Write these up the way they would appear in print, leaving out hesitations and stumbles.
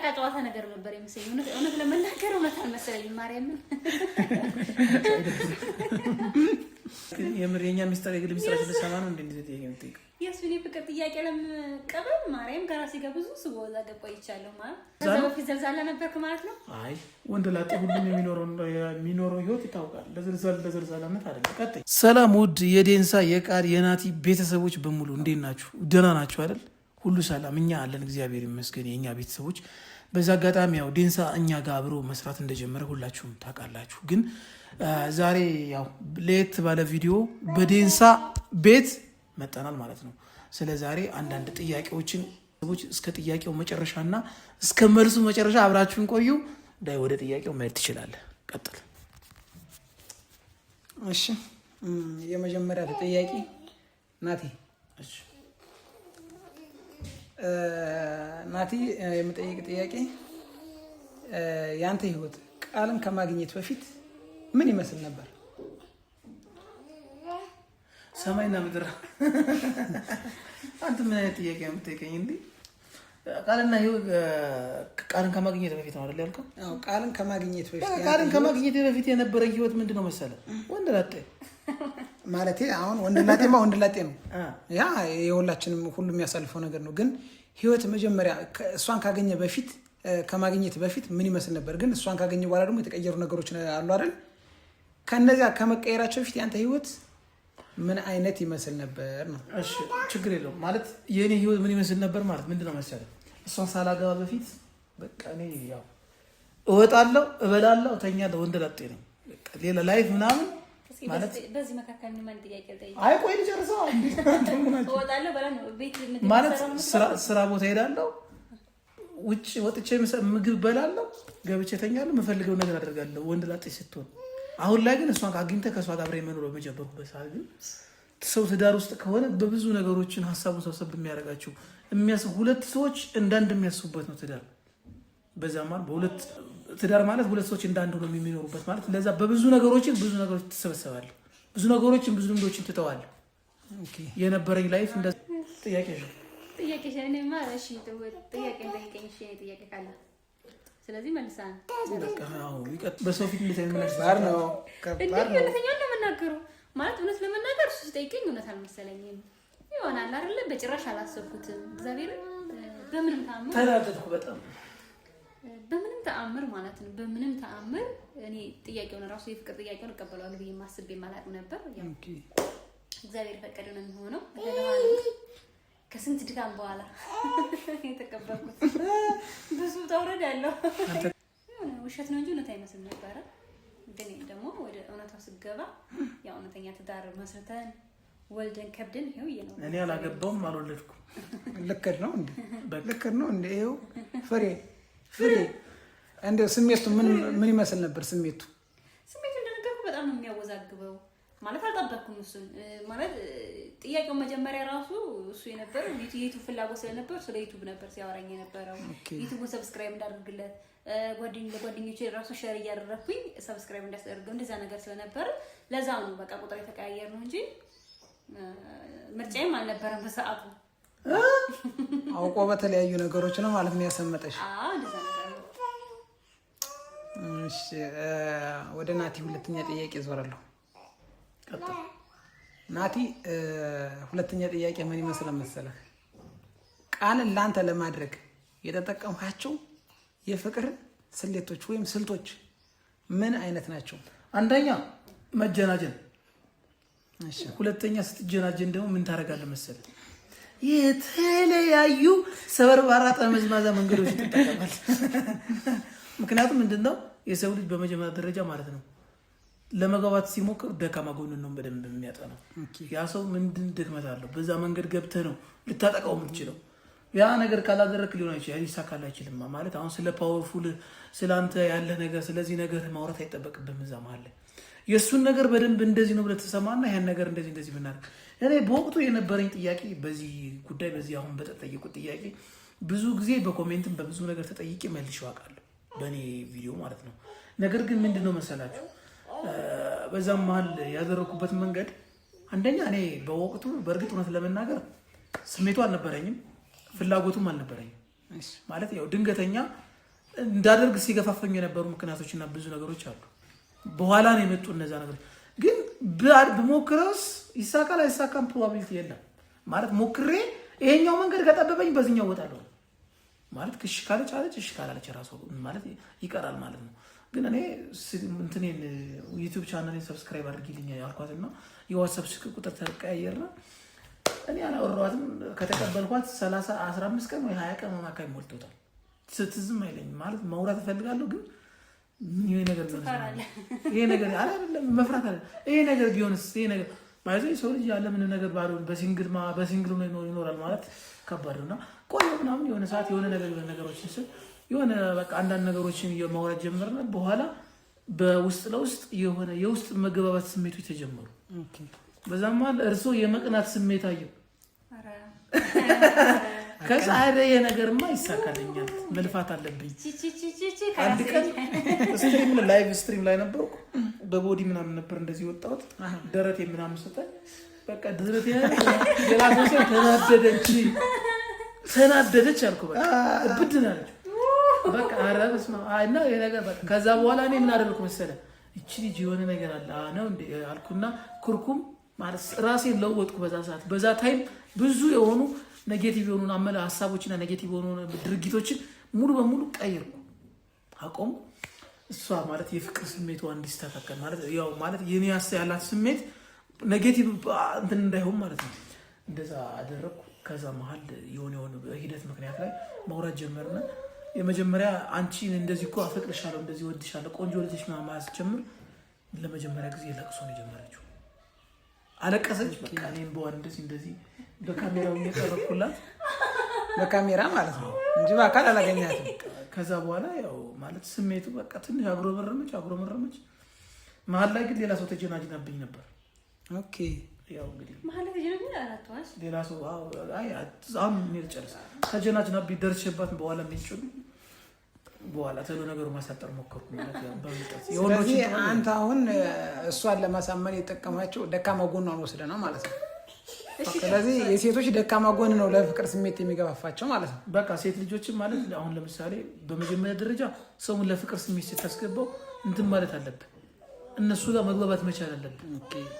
የቃቃ ጨዋታ ነገር ነበር የምሰኝ እውነት ለመናገር እውነት አልመሰለኝም ማርያምን የምር የኛ ሚስጥር የግል ሚስጥር ስለሰማ ነው እንደዚህ ጥያቄ የምትጠይቅ የሱኔ ፍቅር ጥያቄ ለምቀበል ማርያም ከራሴ ጋር ብዙ ስቦዛ ገባይቻለሁ ማለት ከዛው በፊት ዘልዛላ ነበርክ ማለት ነው አይ ወንድ ላጤ ሁሉም የሚኖረው ህይወት ይታወቃል ለዘልዛላነት አይደለም ቀጥይ ሰላም ውድ የዴንሳ የቃል የናቲ ቤተሰቦች በሙሉ እንዴት ናችሁ ደህና ናችሁ አይደል ሁሉ ሰላም እኛ አለን እግዚአብሔር ይመስገን የኛ ቤተሰቦች በዛ አጋጣሚ ያው ዴንሳ እኛ ጋር አብሮ መስራት እንደጀመረ ሁላችሁም ታውቃላችሁ ግን ዛሬ ያው ለየት ባለ ቪዲዮ በዴንሳ ቤት መጣናል ማለት ነው ስለ ዛሬ አንዳንድ ጥያቄዎችን ሰዎች እስከ ጥያቄው መጨረሻና እስከ መልሱ መጨረሻ አብራችሁን ቆዩ ዳይ ወደ ጥያቄው መሄድ ትችላለህ ቀጥል እሺ የመጀመሪያ ጥያቄ ናቲ እሺ ናቲ የምጠይቅ ጥያቄ ያንተ ህይወት ቃልን ከማግኘት በፊት ምን ይመስል ነበር ሰማይና ምድር አንተ ምን አይነት ጥያቄ የምትጠይቀኝ እንዴ ቃልና ህይወት ቃልን ከማግኘት በፊት ነው አይደል ያልከው አዎ ቃልን ከማግኘት በፊት ቃልን ከማግኘት በፊት የነበረ ህይወት ምንድነው መሰለ ወንድ ላጤ ማለቴ አሁን ወንድ ላጤ ነው ያ የሁላችንም ሁሉም የሚያሳልፈው ነገር ነው ግን ህይወት መጀመሪያ እሷን ካገኘ በፊት ከማግኘት በፊት ምን ይመስል ነበር ግን እሷን ካገኘ በኋላ ደግሞ የተቀየሩ ነገሮች አሉ አይደል ከነዚያ ከመቀየራቸው በፊት ያንተ ህይወት ምን አይነት ይመስል ነበር ነው እሺ ችግር የለውም ማለት የኔ ህይወት ምን ይመስል ነበር ማለት ምንድነው መሰለህ እሷን ሳላገባ በፊት በቃ እኔ ያው እወጣለሁ እበላለሁ ተኛለሁ ወንድ ላጤ ነው በቃ ሌላ ላይፍ ምናምን ማለት በዚህ መካከል ምን ጥያቄ ልጠይቅ አይ ቆይ ልጨርሰው እወጣለሁ በላን ቤት ማለት ስራ ቦታ ሄዳለሁ ውጭ ወጥቼ ምግብ በላለሁ ገብቼ ተኛለሁ የምፈልገው ነገር አደርጋለሁ ወንድ ላጤ ስትሆን አሁን ላይ ግን እሷን ካገኘህ ከሷ ጋር አብረን መኖር በመጀመርኩበት ሰዓት ግን ሰው ትዳር ውስጥ ከሆነ በብዙ ነገሮችን ሀሳቡን ሰብሰብ የሚያደርጋቸው ሁለት ሰዎች እንዳንድ የሚያስቡበት ነው ትዳር በዛ ማለት በሁለት ትዳር ማለት ሁለት ሰዎች እንዳንድ ሆነው የሚኖሩበት ማለት ለዛ በብዙ ነገሮች ትሰበሰባለህ ብዙ ነገሮችን ብዙ ልምዶችን ትተዋለህ ኦኬ የነበረኝ ላይፍ እንደ ጥያቄ እኔማ እሺ ጥያቄ እንደይቀኝ እሺ ጥያቄ ካለ ስለዚህ መልሳን በቃ አዎ በሰው ፊት እንደተመለስ ባር ነው ከባድ ነው እንደተኛው ለመናገሩ ማለት እውነት ለመናገር እሱ ሲጠይቀኝ እውነት አልመሰለኝም ይሆናል አይደል በጭራሽ አላሰብኩትም እግዚአብሔር በምንም ተአምር ተናደድኩ በጣም በምንም ተአምር ማለት ነው በምንም ተአምር እኔ ጥያቄውን ራሱ የፍቅር ጥያቄውን እቀበለዋለሁ ብዬ ማስቤ ማላቅ ነበር ኦኬ እግዚአብሔር ፈቀደው ነው የሚሆነው ከስንት ድካም በኋላ የተቀበልኩት ብዙ ተውረድ ያለው ውሸት ነው እንጂ እውነት አይመስል ነበር ግን ደግሞ ወደ እውነታው ስገባ ያው እውነተኛ ትዳር መስርተን ወልደን ከብደን ይሄው ነው እኔ አላገባውም አልወለድኩም ልክ ነው እንዴ ይሄው ፍሬ እንደው ስሜቱ ምን ይመስል ነበር ስሜቱ እንደነገርኩ በጣም ነው የሚያወዛግበው ማለት አልጠበቅኩም እሱን ማለት ጥያቄው መጀመሪያ ራሱ እሱ የነበረው ዩቲዩብ ፍላጎት ስለነበር ስለ ዩቲዩብ ነበር ሲያወራኝ የነበረው ዩቲዩብ ሰብስክራይብ እንዳደርግለት ለጓደኞቼ ራሱ ሼር እያደረኩኝ ሰብስክራይብ እንዳስደርገው እንደዛ ነገር ስለነበር ለዛው ነው በቃ ቁጥር የተቀያየር ነው እንጂ ምርጫዬም አልነበረም በሰዓቱ አውቆ በተለያዩ ነገሮች ነው ማለት ነው ያሰመጠሽ እንደዛ ነገር ነው እሺ ወደ ናቲ ሁለተኛ ጥያቄ ዞራለሁ ናቲ ሁለተኛ ጥያቄ ምን ይመስላል መሰለህ ቃልን ላንተ ለማድረግ የተጠቀምካቸው የፍቅር ስሌቶች ወይም ስልቶች ምን አይነት ናቸው አንደኛ መጀናጀን እሺ ሁለተኛ ስትጀናጀን ደግሞ ምን ታደርጋለህ መሰለህ የተለያዩ ሰበርባራ ጠመዝማዛ መንገዶች ትጠቀማለህ ምክንያቱም ምንድነው የሰው ልጅ በመጀመሪያ ደረጃ ማለት ነው ለመግባባት ሲሞክር ደካማ ጎኑን ነው በደንብ የሚያጠናው ያ ሰው ምንድን ድክመት አለው በዛ መንገድ ገብተህ ነው ልታጠቃው የምትችለው ያ ነገር ካላደረክ ሊሆን አይችልም ይሳካል አይችልም ማለት አሁን ስለ ፓወርፉል ስላንተ ያለ ነገር ስለዚህ ነገር ማውራት አይጠበቅብህም እዛ ማለት የሱን ነገር በደንብ እንደዚህ ነው ብለህ ተሰማና ያን ነገር እንደዚህ ብናደርግ እኔ በወቅቱ የነበረኝ ጥያቄ በዚህ ጉዳይ በዚህ አሁን በተጠየቁት ጥያቄ ብዙ ጊዜ በኮሜንትም በብዙ ነገር ተጠይቄ መልሼው አውቃለሁ በእኔ ቪዲዮ ማለት ነው ነገር ግን ምንድነው መሰላችሁ በዛም መሀል ያደረኩበት መንገድ አንደኛ እኔ በወቅቱ በእርግጥ እውነት ለመናገር ስሜቱ አልነበረኝም ፍላጎቱም አልነበረኝም ማለት ያው ድንገተኛ እንዳደርግ ሲገፋፈኝ የነበሩ ምክንያቶችና ብዙ ነገሮች አሉ። በኋላ ነው የመጡ እነዛ ነገሮች። ግን ብሞክረውስ ይሳካል አይሳካም ፕሮባቢሊቲ የለም ማለት ሞክሬ ይሄኛው መንገድ ከጠበበኝ በዚህኛው እወጣለሁ ማለት ክሽ ካለች አለች እሺ ካላለች ራሱ ማለት ይቀራል ማለት ነው። ግን እኔ እንትኔን ዩቲዩብ ቻናሌን ሰብስክራይብ አድርጊልኝ ያልኳትና የዋትስአፕ ስልክ ቁጥር ተቀያየርና እኔ አላወራኋትም። ከተቀበልኳት 15 ቀን ወይ 20 ቀን አካባቢ ሞልቶታል። ስትዝም አይለኝም ማለት ማውራት እፈልጋለሁ ግን ይሄ ነገር አይደለም መፍራት አለ ይሄ ነገር ቢሆንስ ይሄ ነገር ማለት ሰው ልጅ ያለ ምን ነገር ባዶን በሲንግል ነው ይኖራል ማለት ከባድ ነውና ቆይ ምናምን የሆነ ሰዓት የሆነ ነገሮችን ስል የሆነ በቃ አንዳንድ ነገሮችን የማውራት ጀመርና በኋላ በውስጥ ለውስጥ የሆነ የውስጥ መገባባት ስሜቶች ተጀመሩ። በዛም ማለት እርሶ የመቅናት ስሜት አየው። ከዛ አይደል የነገርማ ይሳካልኛል መልፋት አለብኝ። አንድ ቀን ላይቭ ስትሪም ላይ ነበርኩ በቦዲ ምናምን ነበር እንደዚህ ወጣሁት ደረቴ ምናምን ሰጠኝ በቃ ደረቴ የራሴ ተናደደች አልኩ በቃ እብድ አለች በቃ አረብስ ነው አይና የነገር በቃ ከዛ በኋላ እኔ ምን አደረኩ መሰለህ እቺ ልጅ የሆነ ነገር አለ ነው እንዴ አልኩና ኩርኩም ማለት ራሴን ለወጥኩ። በዛ ሰዓት በዛ ታይም ብዙ የሆኑ ኔጌቲቭ የሆኑ ሀሳቦችና ኔጌቲቭ የሆኑ ድርጊቶችን ሙሉ በሙሉ ቀይርኩ አቆም። እሷ ማለት የፍቅር ስሜቷ እንዲስተካከል ማለት ያው ማለት የኔ ያላት ስሜት ኔጌቲቭ እንትን እንዳይሆን ማለት ነው እንደዛ አደረኩ። ከዛ መሀል የሆነ ሂደት ምክንያት ላይ ማውራት ጀመርና የመጀመሪያ አንቺን እንደዚህ እኮ አፈቅርሻለሁ እንደዚህ ወድሻለሁ ቆንጆ ልጅሽ ማለት ጀምር ለመጀመሪያ ጊዜ ለቅሶ ነው የጀመረችው። አለቀሰች በቃ እኔም በኋላ እንደዚህ በካሜራው እየቀረኩላት በካሜራ ማለት ነው እንጂ በአካል አላገኛትም። ከዛ በኋላ ያው ማለት ስሜቱ በቃ ትንሽ አጉረመረመች። መሀል ላይ ግን ሌላ ሰው ተጀናጅናብኝ ነበር። ኦኬ ያው እንግዲህ መሀል ላይ ተጀናጅና አራቷስ ሌላ ሰው አይ አሁን ምን ጨርስ ተጀናጅናብኝ ደርሼባት በኋላ ምንጭሉ በኋላ ተሎ ነገሩ ማሳጠር ሞከርኩ ማለት ያው በመጣስ ስለዚህ አንተ አሁን እሷን ለማሳመን የጠቀማቸው ደካማ ጎኗን ወስደ ነው ማለት ነው። ስለዚህ የሴቶች ደካማ ጎን ነው ለፍቅር ስሜት የሚገፋፋቸው ማለት ነው። በቃ ሴት ልጆችን ማለት አሁን ለምሳሌ በመጀመሪያ ደረጃ ሰውን ለፍቅር ስሜት ስታስገባው እንትን ማለት አለብህ እነሱ ጋር መግባባት መቻል አለብህ።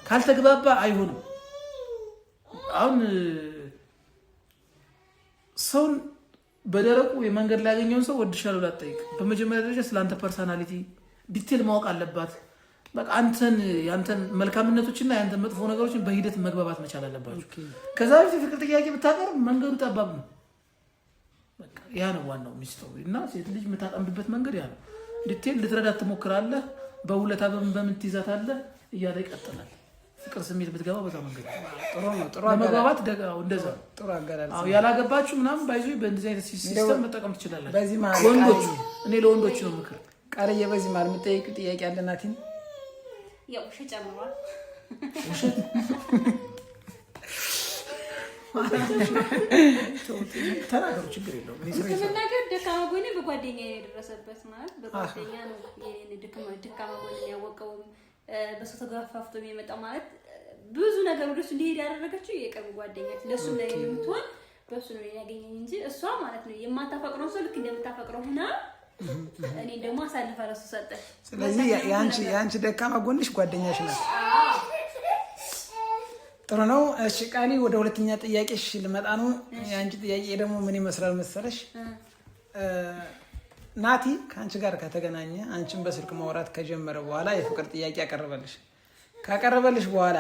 ካልተግባባ አይሆንም። አሁን ሰውን በደረቁ የመንገድ ላይ ያገኘውን ሰው ወድሻለሁ ላጠይቅ በመጀመሪያ ደረጃ ስለአንተ ፐርሰናሊቲ ዲቴል ማወቅ አለባት። በቃ ያንተን መልካምነቶችና ያንተን መጥፎ ነገሮችን በሂደት መግባባት መቻል አለባችሁ። ከዛ በፊት የፍቅር ጥያቄ ብታቀርብ መንገዱ ጠባብ ነው። በቃ ያ ነው ዋናው ሚስጥሩ። እና ሴት ልጅ የምታጠምድበት መንገድ ያ ነው። ዲቴል ልትረዳት ትሞክራለህ፣ በሁለታ በምን ትይዛታለህ እያለ ይቀጥላል። ፍቅር ስሜት ብትገባ በዛ መንገድ ጥሩ ነው። ጥሩ ለመግባባት እንደዛ ጥሩ አገላለጽ። አዎ ያላገባችሁ ምናምን ባይዞ በእንደዚህ አይነት ሲስተም መጠቀም ትችላላችሁ። በዚህ ማለት ወንዶች እኔ ለወንዶች ነው ምክር ቃልዬ በዚህ ማለት የምጠይቂው ጥያቄ አለናቲን ያው ውሸት ጨምሯል። ውሸት ተናገሩ ችግር የለውም። ነገር ደካማ ጎኔ በጓደኛ የደረሰበት ማለት በጓደኛ ነው ደካማ ጎኔ ያወቀው በሰው ተጋፋፍቶ የመጣው ማለት ብዙ ነገር ወደሱ እንዲሄድ ያደረገችው የቅርብ ጓደኛ ለሱ ላይ የምትሆን በሱ ነው ያገኘኝ እንጂ እሷ ማለት ነው የማታፈቅረው ሰው ልክ እንደምታፈቅረው ሆና እኔ ደግሞ አሳልፋ ለሱ ሰጠች። ስለዚህ ያንቺ ደካማ ጎንሽ ጓደኛሽ ናት። ጥሩ ነው። እሺ ቃሊ ወደ ሁለተኛ ጥያቄሽ ልመጣ ነው። ያንቺ ጥያቄ ደግሞ ምን ይመስላል መሰለሽ? ናቲ ከአንቺ ጋር ከተገናኘ አንቺን በስልክ ማውራት ከጀመረ በኋላ የፍቅር ጥያቄ ካቀረበልሽ በኋላ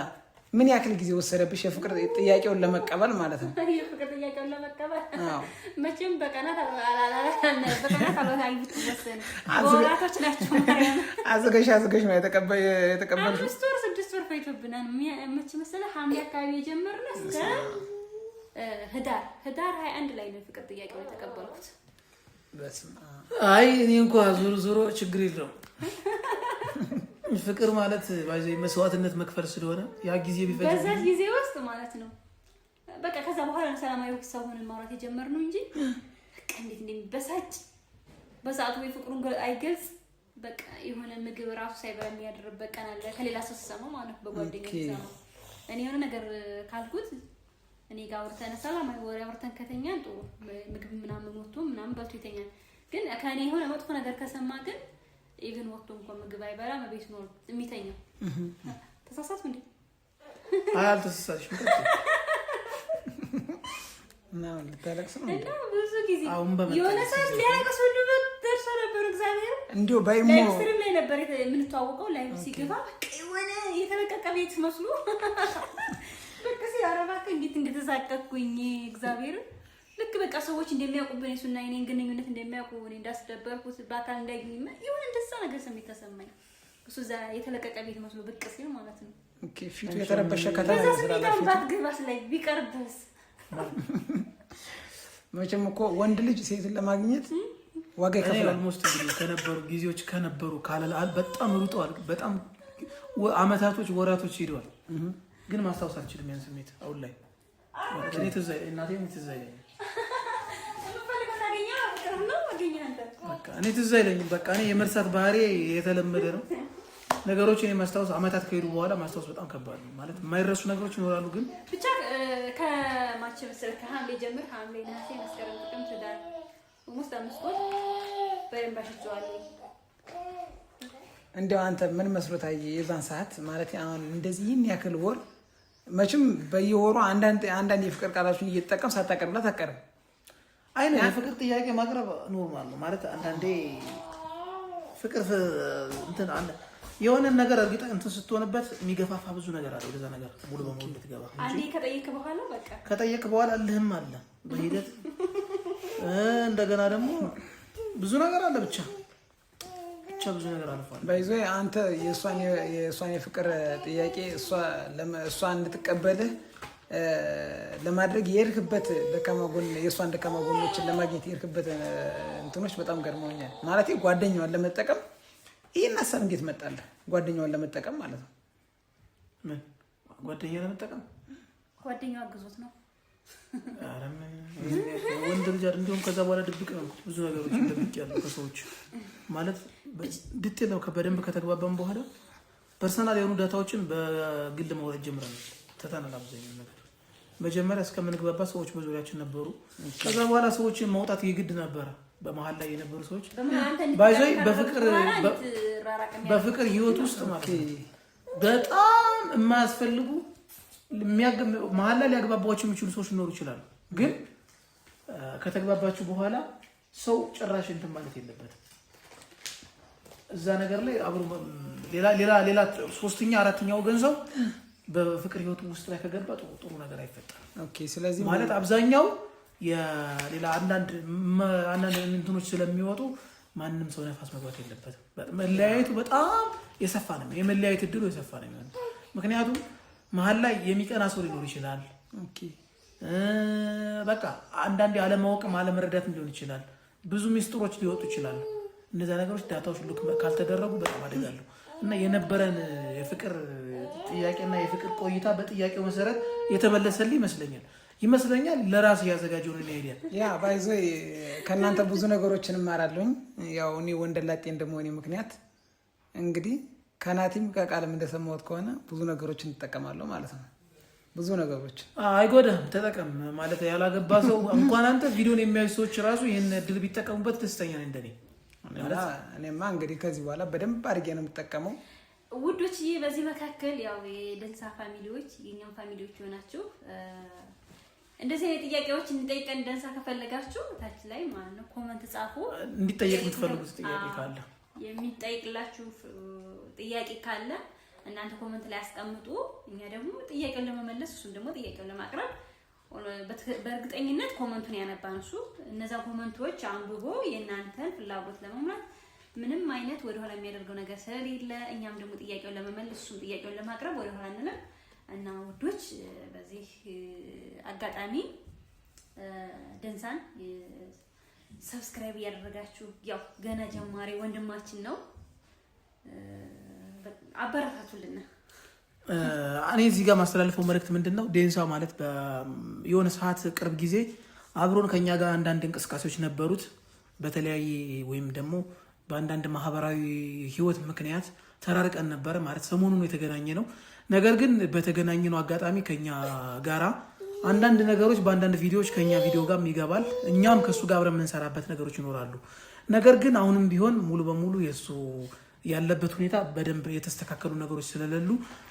ምን ያክል ጊዜ ወሰደብሽ የፍቅር ጥያቄውን ለመቀበል ማለት ነው? የፍቅር ጥያቄውን ለመቀበል መቼም በቀናት ወራቶች ናቸው። አዘገሽ ነው የተቀበልሽው? 6 ወር ፈይቶብናል። መቼ መሰለህ ሐምሌ አካባቢ የጀመርነው እስከ ህዳር 21 ላይ ነው የፍቅር ጥያቄውን የተቀበልኩት። አይ እኔ እንኳን ዞሮ ችግር የለውም። ፍቅር ማለት ባይዘይ መስዋዕትነት መክፈል ስለሆነ ያ ጊዜ ቢፈጅ በዛ ጊዜ ውስጥ ማለት ነው በቃ ከዛ በኋላ ሰላማዊ ሰው ሆነን ማውራት የጀመርነው እንጂ በቃ እንዴት እንደሚበሳጭ በሰዓቱ ወይ ፍቅሩን አይገልጽ በቃ የሆነ ምግብ ራሱ ሳይበላ የሚያድርበት ቀን አለ። ከሌላ ሰው ሰማ ማለት በጓደኛዬ ሰማ እኔ የሆነ ነገር ካልኩት እኔ ጋር አውርተን ሰላማዊ ወሬ አውርተን ከተኛን ጥሩ ምግብ ምናምን ወጥቶ ምናምን በልቶ ይተኛል። ግን ከኔ የሆነ መጥፎ ነገር ከሰማ ግን ኢቭን ወጥቶ እንኳን ምግብ አይበላም ቤት ነው የሚተኛው። ተሳሳትኩ እንዴ? አልተሳሳትሽም። ነው ልታለቅስ ነው እና ብዙ ጊዜ የሆነ ሰዓት ሊያለቅስ ሁሉ ደርሶ ነበር። እግዚአብሔር እንዲሁ ባይሞ ላይቭ ላይ ነበር የምንተዋወቀው። ላይቭ ሲገባ በቃ የሆነ የተለቀቀ ቤት መስሎ በቃ ሲያረባከ እንዴት እንደተሳቀቅኩኝ እግዚአብሔር ልክ በቃ ሰዎች እንደሚያውቁብኝ እሱና እኔን ግንኙነት እንደሚያውቁ እኔ እንዳስደበርኩት በአካል እንዳይገኝ የሆነ እንደዛ ነገር ስሜት ተሰማኝ። እሱ እዛ የተለቀቀ ቤት መስሎ ብቅ ሲል ማለት ነው። ኦኬ ፊቱ የተረበሸ ከተማ ይመስላል። ባትገባስ ላይ ቢቀርብስ? መቼም እኮ ወንድ ልጅ ሴትን ለማግኘት ዋጋ ይከፍላል። ኦልሞስት እንግዲህ ከነበሩ ጊዜዎች ከነበሩ ካለላል በጣም ሩጠዋል። በጣም አመታቶች ወራቶች ሄደዋል። ግን ማስታወስ አልችልም ያን ስሜት አሁን ላይ እኔ ትዝ አይለኝም። እኔ ትዝ አይለኝም። በቃ እኔ የመርሳት ባህሪ የተለመደ ነው። ነገሮችን የማስታወስ አመታት ከሄዱ በኋላ ማስታወስ በጣም ከባድ ነው። ማለት የማይረሱ ነገሮች ይኖራሉ። ግን ብቻ ከማች መሰለህ ከሐምሌ ጀምር ሐምሌ፣ ነሐሴ፣ መስከረም፣ ጥቅምት፣ ህዳር ኦልሞስት 5 ወር በደንብ አሽቸዋለሁ። እንደው አንተ ምን መስሎት አየህ የዛን ሰዓት ማለት አሁን እንደዚህ ይህን ያክል ወር መቼም በየወሩ አንዳንድ የፍቅር ቃላችሁን እየተጠቀም ሳታቀርብላት አትቀርም። አይነ የፍቅር ጥያቄ ማቅረብ ኖርማል ነው ማለት አንዳንዴ ፍቅር እንትን አለ የሆነ ነገር እርግጥ እንትን ስትሆንበት የሚገፋፋ ብዙ ነገር አለ። ወደዛ ነገር ሙሉ በሙሉ እንድትገባ አንዴ ከጠየቅ በኋላ በቃ ከጠየቅ በኋላ እልህም አለ በሂደት እንደገና ደግሞ ብዙ ነገር አለ። ብቻ ብዙ ነገር አልፏል። ባይዞ አንተ የእሷን የፍቅር ጥያቄ እሷ እንድትቀበልህ ለማድረግ የሄድክበት ደካማ ጎን የእሷን ደካማ ጎኖችን ለማግኘት የሄድክበት እንትኖች በጣም ገርመውኛል። ማለት ጓደኛዋን ለመጠቀም ይህን ሀሳብ እንዴት መጣለህ? ጓደኛዋን ለመጠቀም ማለት ነው። ምን ጓደኛ ለመጠቀም ጓደኛዋ አግዞት ነው። ወንድ ልጅ እንዲሁም ከዛ በኋላ ድብቅ ነው ብዙ ነገሮች ድብቅ ያሉ ከሰዎች ማለት ዲቴል ነው። በደንብ ከተግባባን በኋላ ፐርሰናል የሆኑ ዳታዎችን በግል ማውራት ጀምረናል። ተታናል አብዛኛው ነገር መጀመሪያ እስከምንግባባ ሰዎች በዙሪያችን ነበሩ። ከዛ በኋላ ሰዎችን ማውጣት የግድ ነበረ። በመሀል ላይ የነበሩ ሰዎች ባይዘይ በፍቅር ህይወት ውስጥ ማለት ነው በጣም የማያስፈልጉ መሀል ላይ ሊያግባባቸው የሚችሉ ሰዎች ሊኖሩ ይችላሉ። ግን ከተግባባችሁ በኋላ ሰው ጭራሽ እንትን ማለት የለበትም። እዛ ነገር ላይ አብሮ ሌላ ሶስተኛ አራተኛ ወገን ሰው በፍቅር ህይወቱ ውስጥ ላይ ከገባ ጥሩ ነገር አይፈጠርም። ኦኬ ስለዚህ ማለት አብዛኛው የሌላ አንዳንድ እንትኖች ስለሚወጡ ማንም ሰው ነፋስ መግባት የለበትም። መለያየቱ በጣም የሰፋ ነው። የመለያየት እድሉ የሰፋ ነው የሚሆነው። ምክንያቱም መሀል ላይ የሚቀና ሰው ሊኖር ይችላል። ኦኬ በቃ አንዳንዴ አለማወቅም አለመረዳትም ሊሆን ይችላል። ብዙ ሚስጥሮች ሊወጡ ይችላሉ። እነዚያ ነገሮች ዳታዎች ልክ ካልተደረጉ በጣም አደጋ አለው እና የነበረን የፍቅር ጥያቄና የፍቅር ቆይታ በጥያቄው መሰረት የተመለሰልኝ ይመስለኛል ለራስ ያዘጋጀው ነው ይሄዳል። ያ ባይዞ ከእናንተ ብዙ ነገሮችን እማራለሁኝ። ያው እኔ ወንደላጤ እንደመሆኔ ምክንያት እንግዲህ ከናቲም ከቃልም እንደሰማሁት ከሆነ ብዙ ነገሮችን እንጠቀማለሁ ማለት ነው። ብዙ ነገሮች አይጎዳም፣ ተጠቀም ማለት ያላገባ ሰው እንኳን አንተ ቪዲዮን የሚያዩ ሰዎች ራሱ ይሄን እድል ቢጠቀሙበት ደስተኛ ነኝ እንደኔ። እኔማ እንግዲህ ከዚህ በኋላ በደንብ አድርጌ ነው የምጠቀመው። ውዶችዬ በዚህ መካከል ያው የደንሳ ፋሚሊዎች የኛም ፋሚሊዎች ሆናችሁ እንደዚህ አይነት ጥያቄዎች እንጠይቀን ደንሳ ከፈለጋችሁ ታች ላይ ማለት ነው ኮሜንት ጻፉ። እንዲጠየቅ የምትፈልጉት ጥያቄ ካለ የሚጠይቅላችሁ ጥያቄ ካለ እናንተ ኮሜንት ላይ አስቀምጡ። እኛ ደግሞ ጥያቄውን ለመመለስ እሱን ደግሞ ጥያቄውን ለማቅረብ በእርግጠኝነት ኮሜንቱን ያነባን እሱ እነዛ ኮሜንቶች አንብቦ የእናንተን ፍላጎት ለመሙላት ምንም አይነት ወደኋላ የሚያደርገው ነገር ስለሌለ እኛም ደግሞ ጥያቄውን ለመመለስ እሱን ጥያቄውን ለማቅረብ ወደኋላ አንልም እና ውዶች በዚህ አጋጣሚ ደንሳን ሰብስክራይብ እያደረጋችሁ ያው ገና ጀማሪ ወንድማችን ነው አበረታቱልና። እኔ እዚህ ጋር ማስተላለፈው መልእክት ምንድነው ደንሳ ማለት የሆነ ሰዓት ቅርብ ጊዜ አብሮን ከኛ ጋር አንዳንድ እንቅስቃሴዎች ነበሩት በተለያየ ወይም ደግሞ በአንዳንድ ማህበራዊ ህይወት ምክንያት ተራርቀን ነበረ ማለት ሰሞኑን የተገናኘ ነው። ነገር ግን በተገናኘነው አጋጣሚ ከኛ ጋራ አንዳንድ ነገሮች በአንዳንድ ቪዲዮዎች ከኛ ቪዲዮ ጋር ይገባል። እኛም ከሱ ጋር አብረን የምንሰራበት ነገሮች ይኖራሉ። ነገር ግን አሁንም ቢሆን ሙሉ በሙሉ የሱ ያለበት ሁኔታ በደንብ የተስተካከሉ ነገሮች ስለሌሉ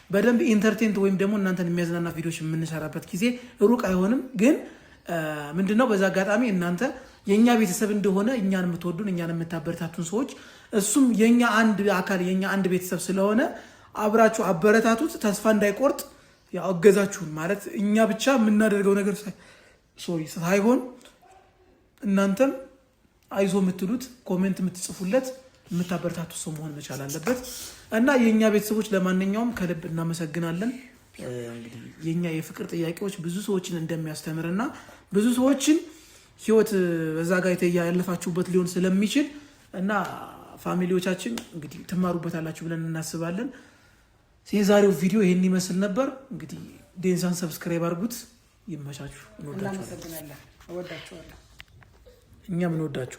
በደንብ ኢንተርቴንት ወይም ደግሞ እናንተን የሚያዝናና ቪዲዮዎች የምንሰራበት ጊዜ ሩቅ አይሆንም። ግን ምንድነው በዛ አጋጣሚ እናንተ የኛ ቤተሰብ እንደሆነ እኛን የምትወዱን እኛን የምታበረታቱን ሰዎች እሱም የኛ አንድ አካል የኛ አንድ ቤተሰብ ስለሆነ አብራችሁ አበረታቱት። ተስፋ እንዳይቆርጥ ያው እገዛችሁን ማለት እኛ ብቻ የምናደርገው ነገር ሳይሆን እናንተም አይዞ የምትሉት ኮሜንት የምትጽፉለት የምታበረታቱት ሰው መሆን መቻል አለበት እና የኛ ቤተሰቦች ለማንኛውም ከልብ እናመሰግናለን። እንግዲህ የኛ የፍቅር ጥያቄዎች ብዙ ሰዎችን እንደሚያስተምርና ብዙ ሰዎችን ህይወት በዛ ጋር ያለፋችሁበት ሊሆን ስለሚችል እና ፋሚሊዎቻችን እንግዲህ ትማሩበታላችሁ ብለን እናስባለን። የዛሬው ቪዲዮ ይሄን ይመስል ነበር። እንግዲህ ዴንሳን ሰብስክራይብ አድርጉት። ይመቻችሁ። እንወዳችኋለን። እናመሰግናለን። እወዳችኋለሁ። እኛም እንወዳችኋለን።